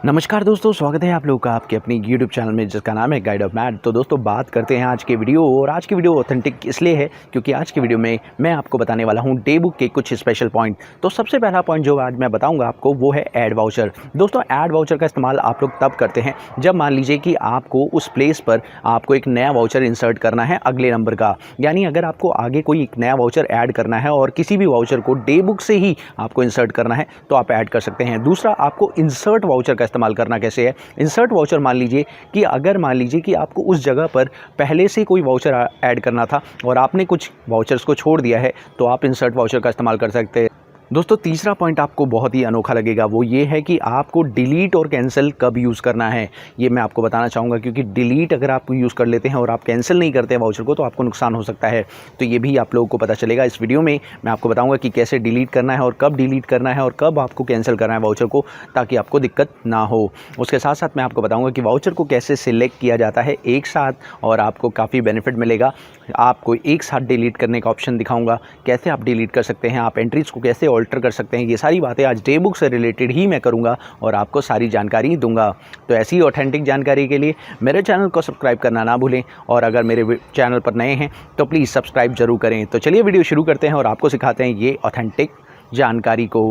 नमस्कार दोस्तों, स्वागत है आप लोगों का आपके अपनी YouTube चैनल में जिसका नाम है गाइड ऑफ मैथ। तो दोस्तों बात करते हैं आज के वीडियो। और आज की वीडियो ऑथेंटिक इसलिए है क्योंकि आज की वीडियो में मैं आपको बताने वाला हूं डे बुक के कुछ स्पेशल पॉइंट। तो सबसे पहला पॉइंट जो आज मैं बताऊंगा आपको वो है ऐड वाउचर। दोस्तों ऐड वाउचर का इस्तेमाल आप लोग तब करते हैं जब मान लीजिए कि आपको उस प्लेस पर आपको एक नया वाउचर इंसर्ट करना है अगले नंबर का। यानी अगर आपको आगे कोई एक नया वाउचर ऐड करना है और किसी भी वाउचर को डे बुक से ही आपको इंसर्ट करना है तो आप ऐड कर सकते हैं। दूसरा, आपको इंसर्ट वाउचर का इस्तेमाल करना कैसे है। इंसर्ट वाउचर मान लीजिए कि अगर मान लीजिए कि आपको उस जगह पर पहले से कोई वाउचर ऐड करना था और आपने कुछ वाउचर्स को छोड़ दिया है तो आप इंसर्ट वाउचर का इस्तेमाल कर सकते हैं। दोस्तों तीसरा पॉइंट आपको बहुत ही अनोखा लगेगा, वो ये है कि आपको डिलीट और कैंसिल कब यूज़ करना है ये मैं आपको बताना चाहूँगा। क्योंकि डिलीट अगर आप यूज़ कर लेते हैं और आप कैंसिल नहीं करते हैं वाउचर को तो आपको नुकसान हो सकता है। तो ये भी आप लोगों को पता चलेगा इस वीडियो में। मैं आपको बताऊँगा कि कैसे डिलीट करना है और कब डिलीट करना है और कब आपको कैंसिल करना है वाउचर को, ताकि आपको दिक्कत ना हो। उसके साथ साथ मैं आपको बताऊँगा कि वाउचर को कैसे सिलेक्ट किया जाता है एक साथ और आपको काफ़ी बेनिफिट मिलेगा। आपको एक साथ डिलीट करने का ऑप्शन दिखाऊँगा, कैसे आप डिलीट कर सकते हैं, आप एंट्रीज़ को कैसे ऑल्टर कर सकते हैं। ये सारी बातें आज डे बुक से रिलेटेड ही मैं करूंगा और आपको सारी जानकारी दूंगा। तो ऐसी ऑथेंटिक जानकारी के लिए मेरे चैनल को सब्सक्राइब करना ना भूलें और अगर मेरे चैनल पर नए हैं तो प्लीज़ सब्सक्राइब जरूर करें। तो चलिए वीडियो शुरू करते हैं और आपको सिखाते हैं ये ऑथेंटिक जानकारी को।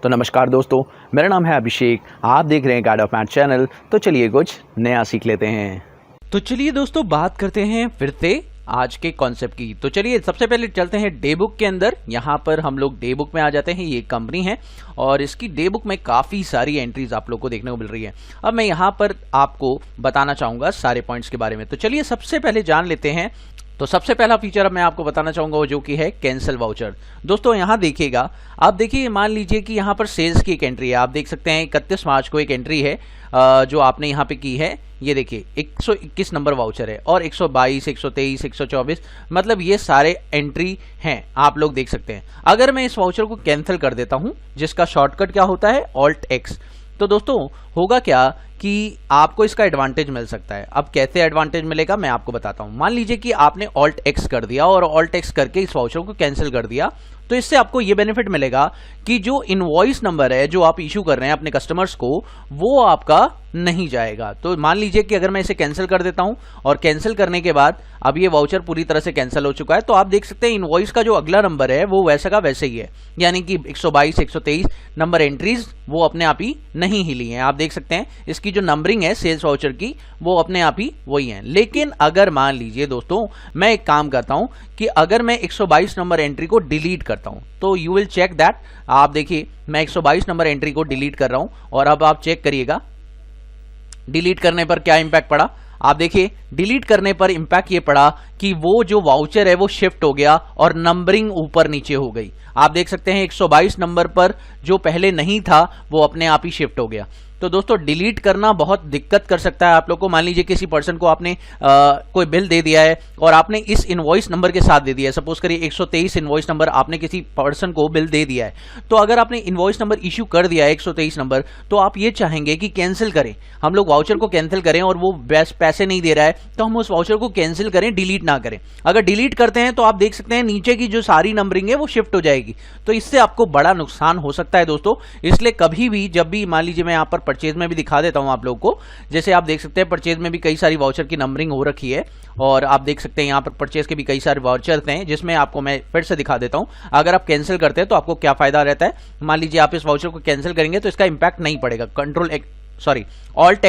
तो नमस्कार दोस्तों, मेरा नाम है अभिषेक, आप देख रहे हैं गाइड ऑफ मैथ चैनल। तो चलिए कुछ नया सीख लेते हैं। तो चलिए दोस्तों बात करते हैं फिर से आज के कॉन्सेप्ट की। तो चलिए सबसे पहले चलते हैं डे बुक के अंदर। यहाँ पर हम लोग डे बुक में आ जाते हैं। ये कंपनी है और इसकी डे बुक में काफ़ी सारी एंट्रीज आप लोग को देखने को मिल रही है। अब मैं यहाँ पर आपको बताना चाहूँगा सारे पॉइंट्स के बारे में। तो चलिए सबसे पहले जान लेते हैं। तो सबसे पहला फीचर अब मैं आपको बताना चाहूंगा वो जो कि है कैंसिल वाउचर। दोस्तोदोस्तों यहाँ देखिएगा, आप देखिए मान लीजिए कि यहाँ पर सेल्स की एक एंट्री है। आप देख सकते हैं 31 मार्च को एक एंट्री है जो आपने यहाँ पे की है। ये देखिए 121 नंबर वाउचर है और 122, 123, 124 मतलब ये सारे एंट्री हैं, आप लोग देख सकते हैं। अगर मैं इस वाउचर को कैंसिल कर देता हूं जिसका शॉर्टकट क्या होता है ऑल्ट एक्स, तो दोस्तों होगा क्या कि आपको इसका एडवांटेज मिल सकता है। अब कैसे एडवांटेज मिलेगा मैं आपको बताता हूं। मान लीजिए कि आपने ऑल्ट एक्स कर दिया और ऑल्ट एक्स करके इस वाउचर को कैंसिल कर दिया, तो इससे आपको ये बेनिफिट मिलेगा कि जो इनवॉइस नंबर है जो आप इशू कर रहे हैं अपने कस्टमर्स को वो आपका नहीं जाएगा। तो मान लीजिए कि अगर मैं इसे कैंसिल कर देता हूं और कैंसिल करने के बाद अब ये वाउचर पूरी तरह से कैंसिल हो चुका है, तो आप देख सकते हैं इनवॉइस का जो अगला नंबर है वो वैसा का वैसे ही है। यानी कि 122, 123 नंबर एंट्रीज वो अपने आप ही नहीं हिली हैं। आप देख सकते हैं इसकी जो नंबरिंग है सेल्स वाउचर की वो अपने आप ही वही है। लेकिन अगर मान लीजिए दोस्तों मैं एक काम करता हूं कि अगर मैं 122 नंबर एंट्री को डिलीट करता हूं तो यू विल चेक दैट। आप देखिए मैं 122 नंबर एंट्री को डिलीट कर रहा हूं और अब आप चेक करिएगा डिलीट करने पर क्या इंपैक्ट पड़ा। आप देखिए डिलीट करने पर इंपैक्ट ये पड़ा कि वो जो वाउचर है वो शिफ्ट हो गया और नंबरिंग ऊपर नीचे हो गई। आप देख सकते हैं 122 नंबर पर जो पहले नहीं था वो अपने आप ही शिफ्ट हो गया। तो दोस्तों डिलीट करना बहुत दिक्कत कर सकता है आप लोग को। मान लीजिए किसी पर्सन को आपने कोई बिल दे दिया है और आपने इस इनवॉइस नंबर के साथ दे दिया है। सपोज करिए 123 इनवॉइस नंबर आपने किसी पर्सन को बिल दे दिया है। तो अगर आपने इनवॉइस नंबर इश्यू कर दिया है 123 नंबर, तो आप ये चाहेंगे कि कैंसिल करें, हम लोग वाउचर को कैंसिल करें और वो पैसे नहीं दे रहा है तो हम उस वाउचर को कैंसिल करें, डिलीट ना करें। अगर डिलीट करते हैं तो आप देख सकते हैं नीचे की जो सारी नंबरिंग है वो शिफ्ट हो जाएगी। तो इससे आपको बड़ा नुकसान हो सकता है दोस्तों। इसलिए कभी भी जब भी मान लीजिए मैं यहाँ पर परचेज में भी दिखा देता हूं आप लोगों को, जैसे आप देख सकते हैं परचेज में भी कई सारी वाउचर की नंबरिंग हो रखी है और आप देख सकते हैं यहाँ पर परचेज के भी कई सारे वाउचर्स हैं जिसमें आपको मैं फिर से दिखा देता हूं। अगर आप कैंसिल करते हैं तो आपको क्या फायदा रहता है। मान लीजिए आप इस वाउचर को कैंसिल करेंगे तो इसका इंपैक्ट नहीं पड़ेगा। ऑल्ट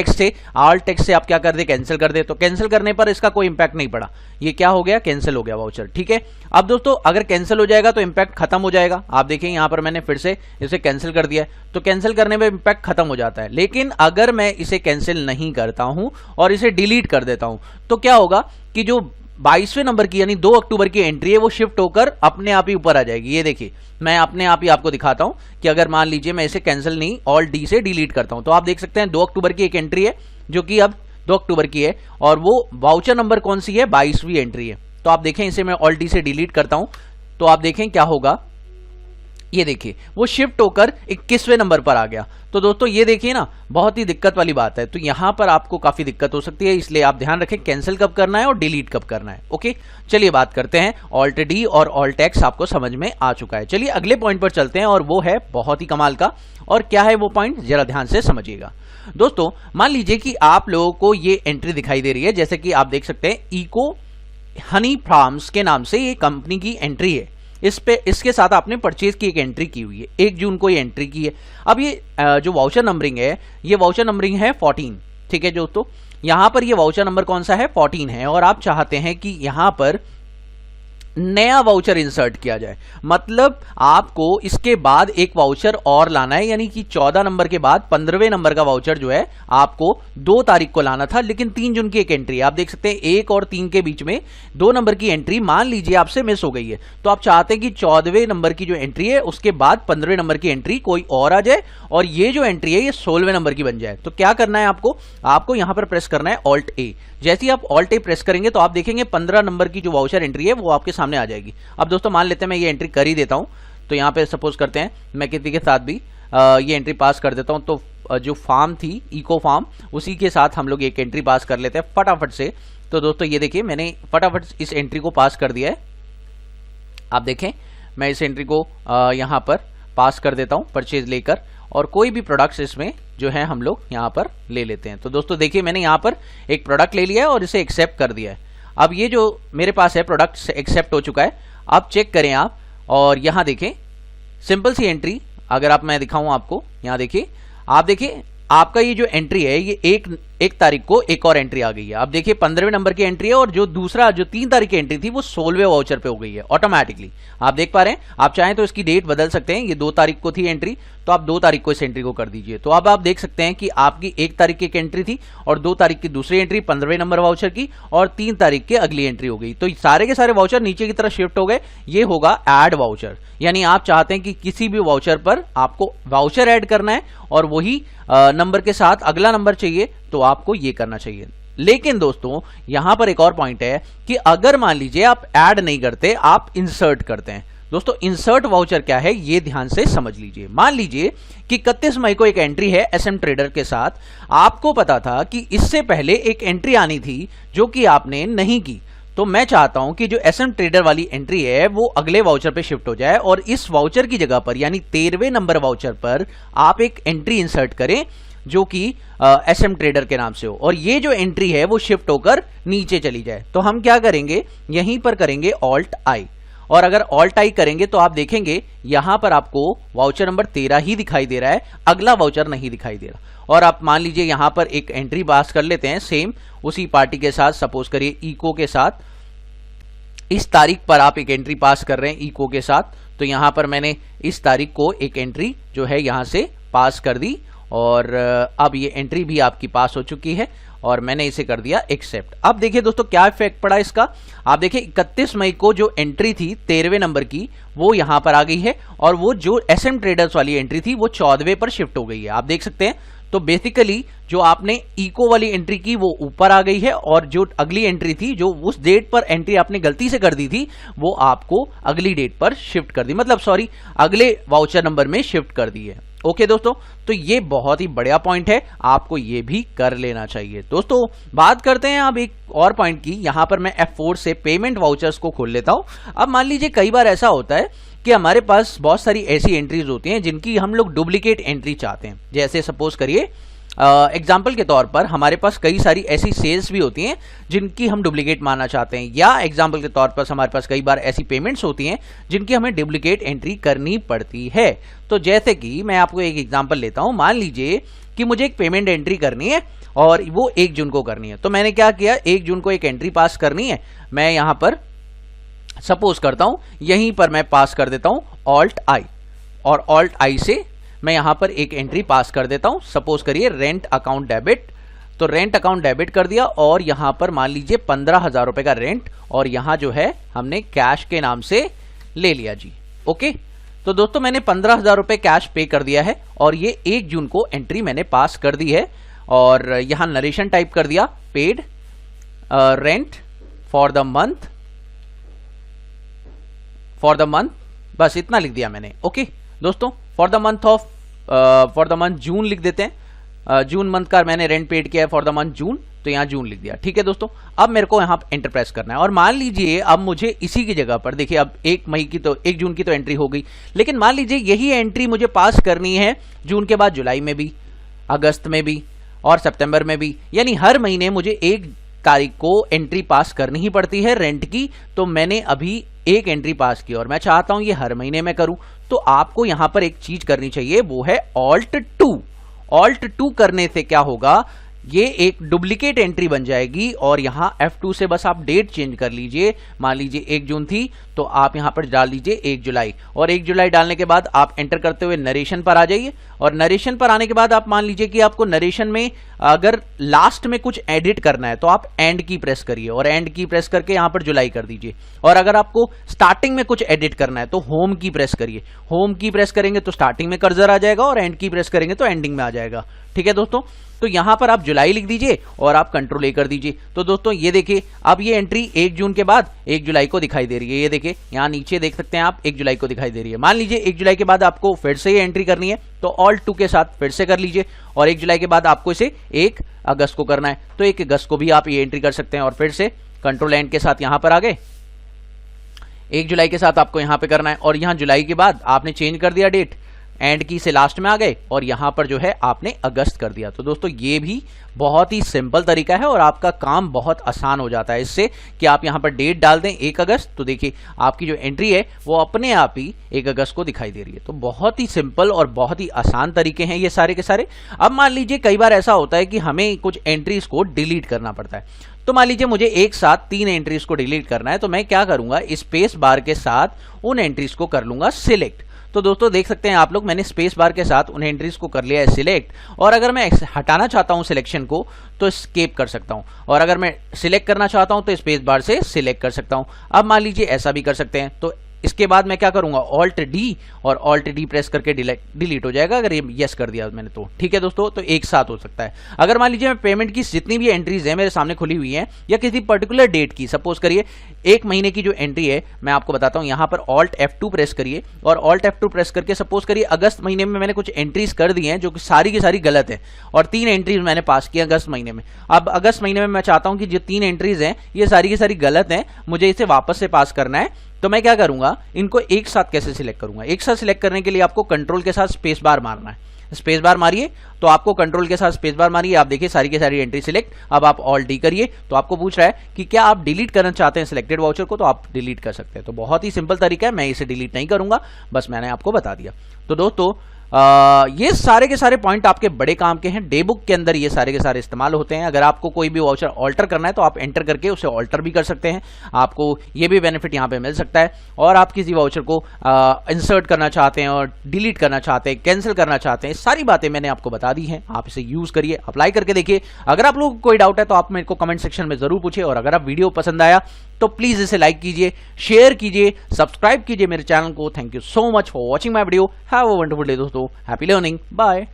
टेक्स्ट से आप क्या कर दे कैंसिल कर दे, तो कैंसिल करने पर इसका कोई इंपैक्ट नहीं पड़ा। ये क्या हो गया कैंसिल हो गया वाउचर। ठीक है, अब दोस्तों अगर कैंसिल हो जाएगा तो इंपैक्ट खत्म हो जाएगा। आप देखिए यहां पर मैंने फिर से इसे कैंसिल कर दिया है तो कैंसिल करने में इंपैक्ट खत्म हो जाता है। लेकिन अगर मैं इसे कैंसिल नहीं करता हूं और इसे डिलीट कर देता हूं तो क्या होगा कि जो 22वें नंबर की यानी 2 अक्टूबर की एंट्री है वो शिफ्ट होकर अपने आप ही ऊपर आ जाएगी। ये देखिए मैं अपने आप ही आपको दिखाता हूं कि अगर मान लीजिए मैं इसे कैंसिल नहीं ऑल्ट डी से डिलीट करता हूं तो आप देख सकते हैं 2 अक्टूबर की एक एंट्री है जो कि अब 2 अक्टूबर की है और वो वाउचर नंबर कौन सी है 22वीं एंट्री है। तो आप देखें इसे मैं ऑल्ट डी से डिलीट करता हूं तो आप देखें क्या होगा ये देखिए वो शिफ्ट होकर 21वें नंबर पर आ गया। तो दोस्तों ये देखिए ना, बहुत ही दिक्कत वाली बात है। तो यहां पर आपको काफी दिक्कत हो सकती है, इसलिए आप ध्यान रखें कैंसिल कब करना है और डिलीट कब करना है। ओके, चलिए बात करते हैं। ऑल्ट डी और ऑल्ट एक्स आपको समझ में आ चुका है। चलिए अगले पॉइंट पर चलते हैं और वो है बहुत ही कमाल का। और क्या है वो पॉइंट, जरा ध्यान से समझिएगा। दोस्तों मान लीजिए कि आप लोगों को ये एंट्री दिखाई दे रही है, जैसे कि आप देख सकते हैं इको हनी फार्म्स के नाम से ये कंपनी की एंट्री है। इसके साथ आपने परचेज की एक एंट्री की हुई है, 1 जून को ये एंट्री की है। अब ये जो वाउचर नंबरिंग है, ये वाउचर नंबरिंग है 14। ठीक है दोस्तों, यहां पर ये वाउचर नंबर कौन सा है, 14 है। और आप चाहते हैं कि यहां पर नया वाउचर इंसर्ट किया जाए, मतलब आपको इसके बाद एक वाउचर और लाना है, यानी कि 14 नंबर के बाद 15वें नंबर का वाउचर जो है आपको 2 तारीख को लाना था। लेकिन 3 जून की एक एंट्री आप देख सकते हैं, 1 और 3 के बीच में 2 नंबर की एंट्री मान लीजिए आपसे मिस हो गई है। तो आप चाहते हैं कि 14वें नंबर की जो एंट्री है उसके बाद 15वें नंबर की एंट्री कोई और आ जाए और ये जो एंट्री है ये 16वें नंबर की बन जाए। तो क्या करना है आपको यहां पर प्रेस करना है ऑल्ट ए। जैसे ही आप ऑल्ट ए प्रेस करेंगे तो आप देखेंगे 15 नंबर की जो वाउचर एंट्री है वो आपके सामने आ जाएगी। अब दोस्तों मान लेते हैं मैं ये एंट्री कर ही देता हूं। तो यहां पे सपोज करते हैं मैं किसी के साथ भी ये एंट्री पास कर देता हूं। तो जो फार्म थी इको फार्म, उसी के साथ हम लोग एक एंट्री पास कर लेते हैं फटाफट से। तो दोस्तों ये देखिए मैंने फटाफट इस एंट्री को पास कर दिया है। आप देखें मैं इस एंट्री को यहां पर पास कर देता हूं परचेज लेकर, और कोई भी प्रोडक्ट्स इसमें जो है हम लोग यहां पर ले लेते हैं। तो दोस्तों देखिए मैंने यहां पर एक प्रोडक्ट ले लिया है और इसे एक्सेप्ट कर दिया है। अब ये जो मेरे पास है प्रोडक्ट एक्सेप्ट हो चुका है। अब चेक करें आप, और यहां देखें सिंपल सी एंट्री, अगर आप मैं दिखाऊं आपको, यहां देखिए आप देखिए आपका ये जो एंट्री है ये एक तारीख को एक और एंट्री आ गई है। आप देखिए 15वें नंबर की एंट्री है, और जो 3 तारीख की एंट्री थी वो 16वें वाउचर पे हो गई है ऑटोमेटिकली। आप देख पा रहे हैं, आप चाहें तो इसकी डेट बदल सकते हैं। ये 2 तारीख को थी एंट्री, तो आप 2 तारीख को इस एंट्री को कर दीजिए। तो अब आप देख सकते हैं कि आपकी 1 तारीख की एक एंट्री थी और 2 तारीख की दूसरी एंट्री 15वें नंबर वाउचर की, और 3 तारीख की अगली एंट्री हो गई। तो सारे के सारे वाउचर नीचे की तरफ शिफ्ट हो गए। ये होगा ऐड वाउचर, यानी आप चाहते हैं कि किसी भी वाउचर पर आपको वाउचर ऐड करना है और वही नंबर के साथ अगला नंबर चाहिए, तो आपको ये करना चाहिए। लेकिन दोस्तों यहां पर एक और पॉइंट है कि अगर मान लीजिए आप ऐड नहीं करते, आप इंसर्ट करते हैं। दोस्तों इंसर्ट वाउचर क्या है ये ध्यान से समझ लीजिए। मान लीजिए कि 31 मई को एक एंट्री है एसएम ट्रेडर के साथ, आपको पता था कि इससे पहले एक एंट्री आनी थी जो कि आपने नहीं की। तो मैं चाहता हूं कि जो एसएम ट्रेडर वाली एंट्री है वो अगले वाउचर पे शिफ्ट हो जाए, और इस वाउचर की जगह पर यानी 13वें नंबर वाउचर पर आप एक एंट्री इंसर्ट करें जो कि एसएम ट्रेडर के नाम से हो, और ये जो एंट्री है वो शिफ्ट होकर नीचे चली जाए। तो हम क्या करेंगे, यहीं पर करेंगे ऑल्ट आई, और अगर ऑल्ट आई करेंगे तो आप देखेंगे यहां पर आपको वाउचर नंबर 13 ही दिखाई दे रहा है, अगला वाउचर नहीं दिखाई दे रहा। और आप मान लीजिए यहां पर एक एंट्री पास कर लेते हैं सेम उसी पार्टी के साथ, सपोज करिए इको के साथ। इस तारीख पर आप एक एंट्री पास कर रहे हैं इको के साथ, तो यहां पर मैंने इस तारीख को एक एंट्री जो है यहां से पास कर दी, और अब ये एंट्री भी आपकी पास हो चुकी है और मैंने इसे कर दिया एक्सेप्ट। अब देखिए दोस्तों क्या इफेक्ट पड़ा इसका। आप देखिए 31 मई को जो एंट्री थी 13वें नंबर की वो यहां पर आ गई है, और वो जो एसएम ट्रेडर्स वाली एंट्री थी वो 14वें पर शिफ्ट हो गई है। आप देख सकते हैं। तो बेसिकली जो आपने इको वाली एंट्री की वो ऊपर आ गई है, और जो अगली एंट्री थी जो उस डेट पर एंट्री आपने गलती से कर दी थी वो आपको अगली डेट पर शिफ्ट कर दी, मतलब सॉरी अगले वाउचर नंबर में शिफ्ट कर दी है। ओके दोस्तों, तो ये बहुत ही बढ़िया पॉइंट है, आपको ये भी कर लेना चाहिए। दोस्तों बात करते हैं अब एक और पॉइंट की। यहां पर मैं F4 से पेमेंट वाउचर्स को खोल लेता हूं। अब मान लीजिए कई बार ऐसा होता है कि हमारे पास बहुत सारी ऐसी एंट्रीज होती हैं जिनकी हम लोग डुप्लीकेट एंट्री चाहते हैं। जैसे सपोज करिए एग्जाम्पल के तौर पर हमारे पास कई सारी ऐसी सेल्स भी होती हैं जिनकी हम डुप्लीकेट मानना चाहते हैं, या एग्जाम्पल के तौर पर हमारे पास कई बार ऐसी पेमेंट्स होती हैं जिनकी हमें डुप्लीकेट एंट्री करनी पड़ती है। तो जैसे कि मैं आपको एक एग्जाम्पल लेता हूं, मान लीजिए कि मुझे एक पेमेंट एंट्री करनी है और वो 1 जून को करनी है। तो मैंने क्या किया, 1 जून को एक एंट्री पास करनी है, मैं यहां पर सपोज करता हूं यहीं पर मैं पास कर देता हूं ऑल्ट आई, और ऑल्ट आई से मैं यहां पर एक एंट्री पास कर देता हूं, सपोज करिए रेंट अकाउंट डेबिट। तो रेंट अकाउंट डेबिट कर दिया, और यहां पर मान लीजिए 15,000 रुपए का रेंट, और यहां जो है हमने कैश के नाम से ले लिया जी। ओके, तो दोस्तों मैंने 15,000 रुपए कैश पे कर दिया है, और ये 1 जून को एंट्री मैंने पास कर दी है, और यहां नरेशन टाइप कर दिया paid rent for the month, बस इतना लिख दिया मैंने। ओके, दोस्तों फॉर द मंथ जून लिख देते हैं। जून मंथ का मैंने रेंट पेड किया है फॉर द मंथ जून, तो यहाँ जून लिख दिया। ठीक है दोस्तों, अब मेरे को यहाँ एंटर प्रेस करना है और मान लीजिए अब मुझे इसी की जगह पर देखिए, अब 1 जून की तो एंट्री हो गई, लेकिन मान लीजिए यही एंट्री मुझे पास करनी है जून के बाद जुलाई में भी, अगस्त में भी और सितंबर में भी, यानी हर महीने मुझे 1 तारीख को एंट्री पास करनी ही पड़ती है रेंट की। तो मैंने अभी एक एंट्री पास की और मैं चाहता हूं ये हर महीने में करूं, तो आपको यहां पर एक चीज करनी चाहिए, वो है Alt 2 करने से क्या होगा, ये एक डुप्लीकेट एंट्री बन जाएगी और यहां F2 से बस आप डेट चेंज कर लीजिए। मान लीजिए 1 जून थी तो आप यहां पर डाल दीजिए 1 जुलाई, और 1 जुलाई डालने के बाद आप एंटर करते हुए नरेशन पर आ जाइए, और नरेशन पर आने के बाद आप मान लीजिए कि आपको नरेशन में अगर लास्ट में कुछ एडिट करना है तो आप एंड की प्रेस करिए, और एंड की प्रेस करके यहां पर जुलाई कर दीजिए। और अगर आपको स्टार्टिंग में कुछ एडिट करना है तो होम की प्रेस करिए, होम की प्रेस करेंगे तो स्टार्टिंग में कर्सर आ जाएगा और एंड की प्रेस करेंगे तो एंडिंग में आ जाएगा। ठीक है दोस्तों, तो यहां पर आप जुलाई लिख दीजिए और आप कंट्रोल ए कर दीजिए। तो दोस्तों ये देखिए, अब ये एंट्री 1 जून के बाद 1 जुलाई को दिखाई दे रही है। ये देखिए यहां नीचे देख सकते हैं आप 1 जुलाई को दिखाई दे रही है। मान लीजिए 1 जुलाई के बाद आपको फिर से ये एंट्री करनी है तो Alt 2 के साथ फिर से कर लीजिए, और 1 जुलाई के बाद आपको इसे 1 अगस्त को करना है तो 1 अगस्त को भी आप ये एंट्री कर सकते हैं, और फिर से कंट्रोल एंड के साथ यहां पर आ गए। 1 जुलाई के साथ आपको यहां पे करना है, और यहां जुलाई के बाद आपने चेंज कर दिया डेट, एंड की से लास्ट में आ गए और यहां पर जो है आपने अगस्त कर दिया। तो दोस्तों ये भी बहुत ही सिंपल तरीका है और आपका काम बहुत आसान हो जाता है इससे कि आप यहां पर डेट डाल दें 1 अगस्त, तो देखिए आपकी जो एंट्री है वो अपने आप ही 1 अगस्त को दिखाई दे रही है। तो बहुत ही सिंपल और बहुत ही आसान तरीके हैं ये सारे के सारे। अब मान लीजिए कई बार ऐसा होता है कि हमें कुछ एंट्रीज को डिलीट करना पड़ता है, तो मान लीजिए मुझे एक साथ 3 एंट्रीज को डिलीट करना है, तो मैं क्या करूंगा, स्पेस बार के साथ उन एंट्रीज को कर लूंगा सिलेक्ट। तो दोस्तों देख सकते हैं आप लोग, मैंने स्पेस बार के साथ उन एंट्रीज को कर लिया है सिलेक्ट, और अगर मैं हटाना चाहता हूं सिलेक्शन को तो एस्केप कर सकता हूं, और अगर मैं सिलेक्ट करना चाहता हूं तो स्पेस बार से सिलेक्ट कर सकता हूं। अब मान लीजिए ऐसा भी कर सकते हैं, तो इसके बाद मैं क्या करूंगा, Alt D और Alt D प्रेस करके डिलीट हो जाएगा अगर ये यस कर दिया मैंने तो। ठीक है दोस्तों, तो एक साथ हो सकता है। अगर मान लीजिए मैं पेमेंट की जितनी भी एंट्रीज है मेरे सामने खुली हुई हैं, या किसी पर्टिकुलर डेट की, सपोज करिए 1 महीने की जो एंट्री है, मैं आपको बताता हूं, यहां पर Alt F2 प्रेस करिए, और Alt F2 प्रेस करके सपोज करिए अगस्त महीने में मैंने कुछ एंट्रीज कर दी हैं जो कि सारी की सारी गलत है, और 3 एंट्रीज मैंने पास किया अगस्त महीने में। अब अगस्त महीने में मैं चाहता हूं कि जो 3 एंट्रीज हैं ये सारी की सारी गलत हैं, मुझे इसे वापस से पास करना है, तो मैं क्या करूंगा, इनको एक साथ कैसे सिलेक्ट करूंगा। एक साथ सिलेक्ट करने के लिए आपको कंट्रोल के साथ स्पेस बार मारना है, स्पेस बार मारिए, तो आपको कंट्रोल के साथ स्पेस बार मारिए, आप देखिए सारी की सारी एंट्री सिलेक्ट। अब आप Alt D करिए, तो आपको पूछ रहा है कि क्या आप डिलीट करना चाहते हैं सिलेक्टेड वाउचर को, तो आप डिलीट कर सकते हैं। तो बहुत ही सिंपल तरीका है, मैं इसे डिलीट नहीं करूंगा, बस मैंने आपको बता दिया। तो दोस्तों ये सारे के सारे पॉइंट आपके बड़े काम के हैं, डे बुक के अंदर ये सारे के सारे इस्तेमाल होते हैं। अगर आपको कोई भी वाउचर ऑल्टर करना है तो आप एंटर करके उसे ऑल्टर भी कर सकते हैं, आपको ये भी बेनिफिट यहाँ पे मिल सकता है। और आप किसी वाउचर को इंसर्ट करना चाहते हैं और डिलीट करना चाहते हैं, कैंसिल करना चाहते हैं, सारी बातें मैंने आपको बता दी हैं। आप इसे यूज करिए, अप्लाई करके देखिए। अगर आप लोगों को कोई डाउट है तो आप मेरे को कमेंट सेक्शन में जरूर पूछिए, और अगर आप वीडियो पसंद आया तो प्लीज इसे लाइक कीजिए, शेयर कीजिए, सब्सक्राइब कीजिए मेरे चैनल को। Thank you so much for watching my video. Have a wonderful day दोस्तों, हैप्पी लर्निंग, बाय।